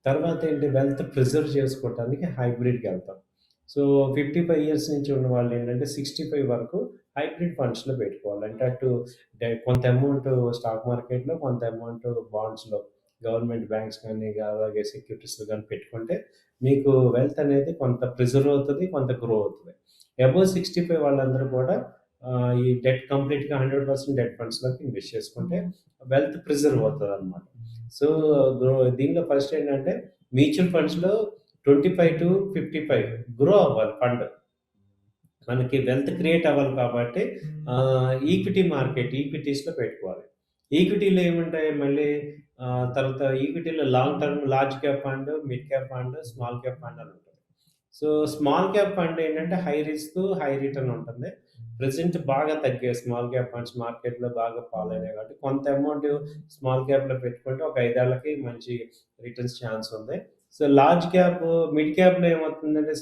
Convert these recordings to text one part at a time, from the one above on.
తర్వాతేంటి wealth preserve చేసుకోవటానికి హైబ్రిడ్‌కెళ్తాం. So, 55 years నుంచి ఉన్న వాళ్ళేంటంటే 65 వరకు హైబ్రిడ్ ఫండ్స్‌లో పెట్టుకోవాలి. అంటే అటు కొంత అమౌంట్ స్టాక్ మార్కెట్‌లో, కొంత అమౌంట్ బాండ్స్‌లో గవర్నమెంట్ బ్యాంక్స్ కానీ, అలాగే సెక్యూరిటీస్‌లో గాని పెట్టుకుంటే మీకు వెల్త్ అనేది కొంత ప్రిజర్వ్ అవుతది. కొంత గ్రో అవుతది. అబోవ్ 65 వాళ్ళందరూ కూడా ఈ కంప్లీట్‌గా 100% డెట్ ఫండ్స్‌లోకి ఇన్వెస్ట్ చేసుకుంటే వెల్త్ ప్రిజర్వ్ అవుతదనమాట. సో, దీనిలో ఫస్ట్ ఏంటంటే మ్యూచువల్ ఫండ్స్‌లో 25-55 గ్రో అవ్వాలి ఫండ్. మనకి వెల్త్ క్రియేట్ అవ్వాలి కాబట్టి ఈక్విటీ మార్కెట్ ఈక్విటీస్‌లో పెట్టుకోవాలి. ఈక్విటీలో ఏముంటాయి మళ్ళీ తర్వాత ఈక్విటీలో long term large cap fund, mid cap fund, small cap fund అని ఉంటుంది. సో, స్మాల్ క్యాప్ ఫండ్ ఏంటంటే హై రిస్క్, హై రిటర్న్ ఉంటుంది. ప్రెజెంట్ బాగా తగ్గాయి స్మాల్ క్యాప్ ఫండ్స్ మార్కెట్‌లో బాగా ఫాల్ అయినాయి కాబట్టి కొంత అమౌంట్ స్మాల్ క్యాప్‌లో పెట్టుకుంటే ఒక 5 ఏళ్లకి మంచి రిటర్న్స్ ఛాన్స్ ఉంది. సో, లార్జ్ క్యాప్, మిడ్ క్యాప్‌లో ఏమవుతుందంటే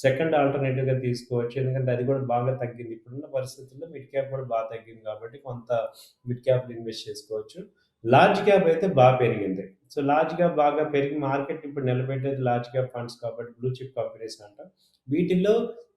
సెకండ్ ఆల్టర్‌నేటివ్‌గా తీసుకోవచ్చు. ఎందుకంటే అది కూడా బాగా తగ్గింది. ఇప్పుడున్న పరిస్థితుల్లో మిడ్ క్యాప్ కూడా బాగా తగ్గింది కాబట్టి కొంత మిడ్ క్యాప్‌లో ఇన్వెస్ట్ చేసుకోవచ్చు. లార్జ్ క్యాప్ అయితే పెరిగింది. సో, లార్జ్ క్యాప్ బాగా పెరిగి మార్కెట్ ఇప్పుడు నిలబెట్టేది లార్జ్ క్యాప్ ఫండ్స్ కాబట్టి బ్లూ చిప్ కంపెనీస్ అంటాం. వీటిల్లో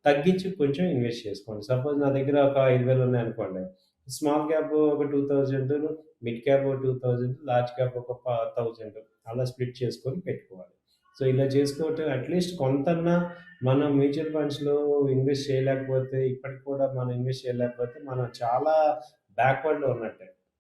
తగ్గించి కొంచెం ఇన్వెస్ట్ చేసుకోండి. సపోజ్ నా దగ్గర ఒక 5,000 ఉన్నాయనుకోండి. స్మాల్ క్యాప్ ఒక 2,000, మిడ్ క్యాప్ ఒక 2,000, లార్జ్ క్యాప్ ఒక 1,000 అలా స్ప్లిట్ చేసుకొని పెట్టుకోవాలి. సో, ఇలా చేసుకోవటం అట్‌లీస్ట్ కొంతన్నా మనం మ్యూచువల్ ఫండ్స్‌లో ఇన్వెస్ట్ చేయలేకపోతే, ఇప్పటికి కూడా మనం ఇన్వెస్ట్ చేయలేకపోతే మనం చాలా బ్యాక్వర్డ్‌లో ఉన్నట్టే.